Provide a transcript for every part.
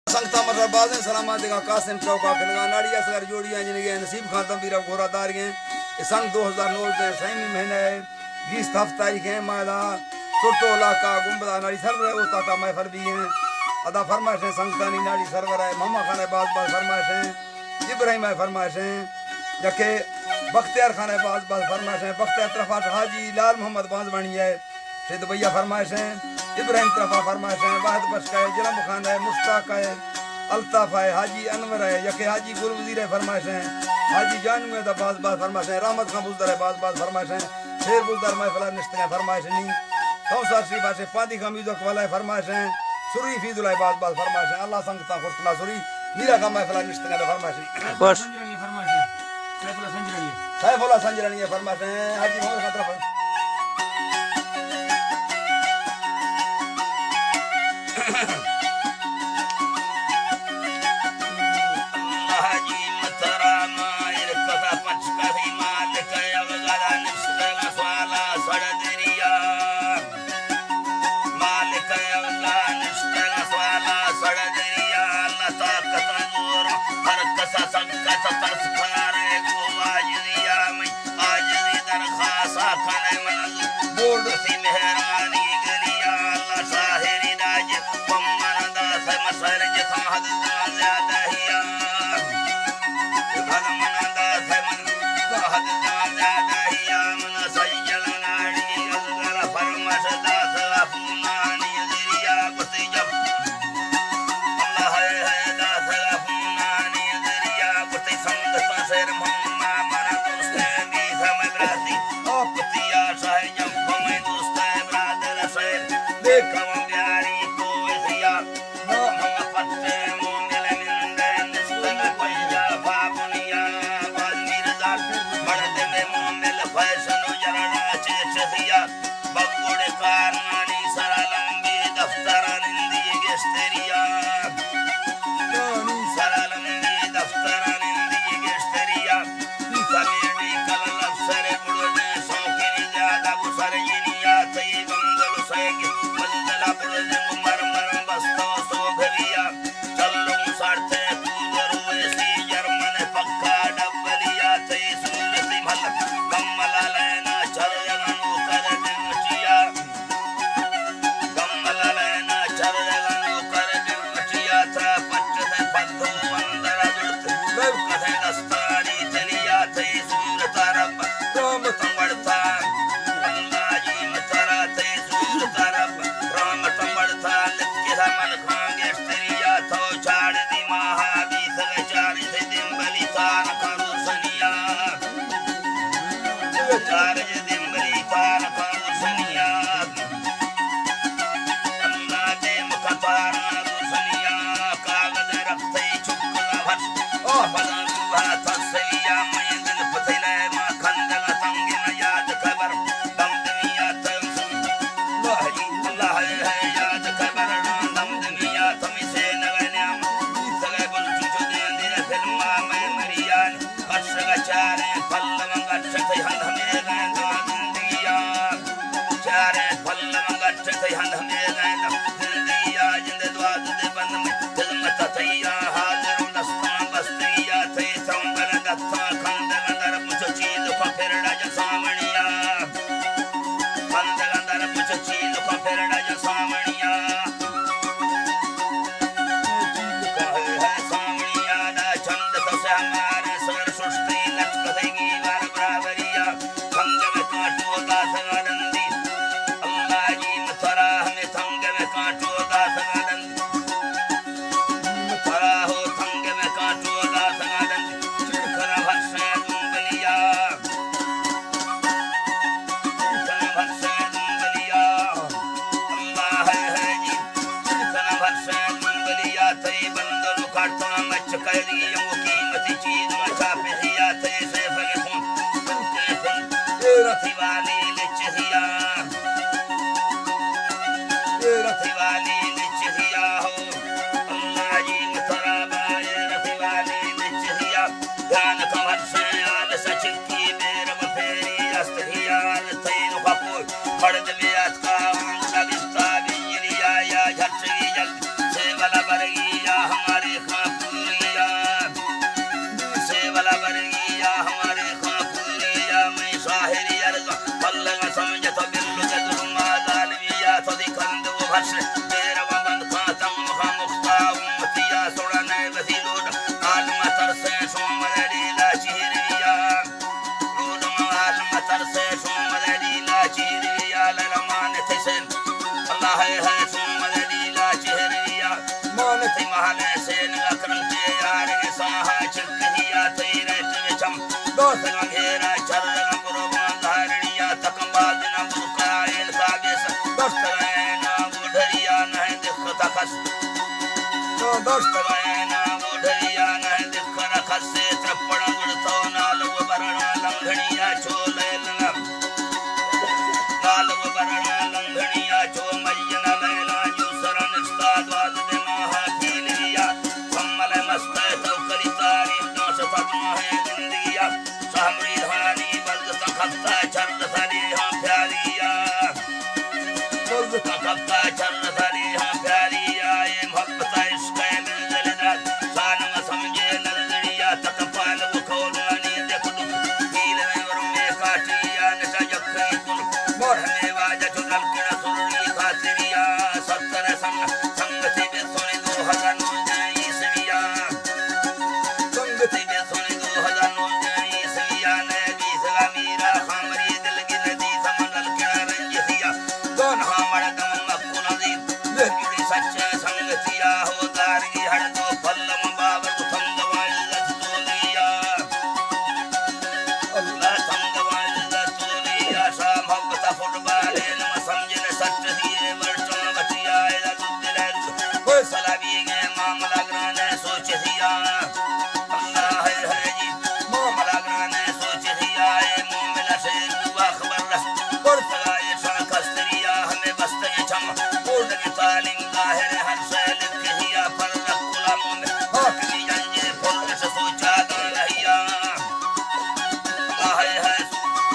संगता मर बाज़ें सलामा देगा कासिम चौका खनगा नाड़ी असगर जोड़ियां जिनके नसीब खान तंबीरा गोरा तारियां सन 2009 के सही महीने 20 तारीख है मादा सुरतो इलाका गुंबदा नाड़ी सरवर है उस्ता का महफल भी है अदा फरमाइश है संगतानी नाड़ी सरवर है मामा खान बाज बाज फरमाइश है इब्राहिम है फरमाइश है जके बख्तियार खान बाज बाज फरमाइश है बख्तियार तरफा हाजी लाल मोहम्मद बांजवानी है सिद्ध भैया फरमाइश है इब्राहिम तरफा फरमाइश है वाहिद बख्श है जलम खान है मुश्ताक है अल्ताफ है हाजी अनवर है यके हाजी गुरु वजीर है फरमाइश है हाजी जानू है बाज बाज फरमाइश है रहमत खान बुजदर है बाज बाज फरमाइश है शेर बुजदर महफिल निश्चित है फरमाइश नहीं कौसा श्री बात पादी का म्यूजिक वाला है फरमाइश है सुरी फीजुल है बाज बाज फरमाइश है अल्लाह संगता खुशकुला सुरी मीरा का महफिल निश्चित है फरमाइश है बस सैफुल्लाह संजरानी है फरमाइश है हाजी मोहम्मद का तरफ या झट जल्दी से वाला बरगी या हम थी महाले से नक्रंचे यार के साहा चिकहिया थई रहत विचम दोस्त घेरा चर गुरु धारणिया तकंबा दिन बुका इन काबिस दोस्त ना बुढ़िया नहीं दिख तखस तो दोस्त ना बुढ़िया नहीं दिख रखस से त्रपड़ गुड़तो नाल वरण लंघड़िया चोले लंगम नाल वरण लंघड़िया चो मय्यन लैला जो शरण स्ताद्वाद दे महा कीलिया कमल मस्त तो करी तारीफ नो सतमा है जिंदगिया सामरी धानी बल्द तखता चंद सरी हां प्यारिया बल्द तखता चंद सरी हां प्यारिया ये मोहब्बत इश्क में दिलदार सान समझे नजरिया तक पाल वो खोलनी देख दुख कील में वर में काटिया नचा जखई कुल मोहने वाजा चुनल के सुरनी खातिरिया सत्तर संग संगति में सोने 2009 ईसविया संगति में सोने 2009 ईसविया ने बीसगा मीरा हमरी दिल की नदी समंदर के रंजिया दोन हमर दम मकुल दी लेकिन सच्चे संगतिया हो दारी हर दो फलम बाबर संगवाल लतोलिया अल्लाह संगवाल लतोलिया सा मोहब्बत फुटबाले न समझे न सच्चे दिए वर्षों बचिया है दिल कोई सलाबी के मामला ग्राने सोच दिया अल्लाह है जी मामला ग्राने सोच दिया है मोमिला से दुआ खबर रस और सगाए सा कस्तरिया हमें बस्ते चम पूर्ण की तालीम जाहिर हर से लिखिया पर रकुला मोमिन हाकमी जंजे फुल से सोचा गनहिया अल्लाह है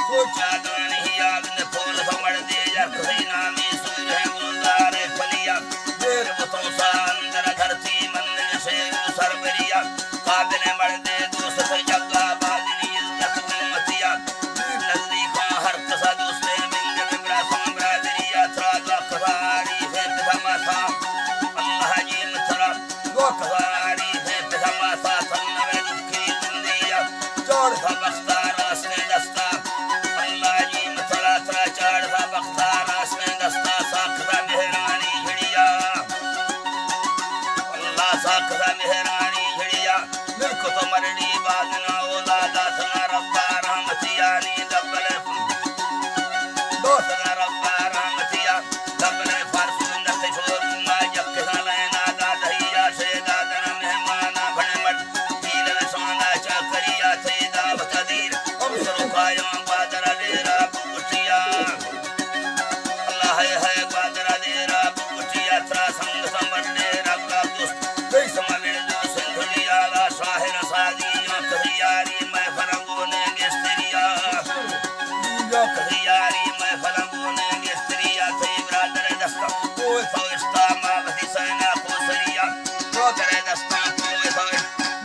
सोचा गनहिया ने फूल समड़ दे या कोई नामी सूर है गुलजार फलिया देर बतों सा अंदर धरती मन से सरबरिया काबिल मर्दे दोस्त जग्गा बादनी इज्जत उम्मतिया नजदीक हर कसा दोस्ते बिंग बिगड़ा संबरा दरिया त्रागा करारी है तमाशा अल्लाह जी मतरा दो करारी है तमाशा सन्नवे दुखी दुनिया चोर सा बख्तार असने दस्ता अल्लाह जी मतरा त्रा चार सा बख्तार असने दस्ता साखरा मेहरानी झड़िया अल्लाह साखरा मेहरानी झड़िया मिलको तो मरनी बादना औलादा सना रब्बा रहमतिया नी दबले दोस्त रब्बा रहमतिया दबले फारसू नते छोड़ मा जक लेना दादहिया से दादन मेहमाना भणे मत कील सोना चकरिया थे दाव कदीर हम सरो कायम बादरा डेरा बुटिया अल्लाह है बादरा डेरा बुटिया त्रा संग समरने रब्बा दोस्त कई समले दो सिंधुलिया ला शाहिर सादी कहियारी मैं फरंगो ने गेस्त्रिया यो कहियारी मैं फरंगो ने गेस्त्रिया थे ब्रादर दस्ता कोई फौस्ता मावती सेना कोसरिया ब्रादर दस्ता कोई फौज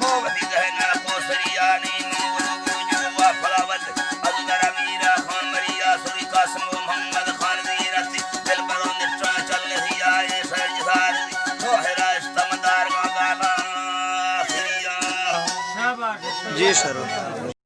मावती सेना कोसरिया नी मंगलो जुवा फलावत अजगर मीरा खान मरिया सुरी कासिम मोहम्मद खान दीरती दिल बरो निट्रा चल रिया ए सरजदार तोहरा इस्तमदार गाला खिरिया जी सर।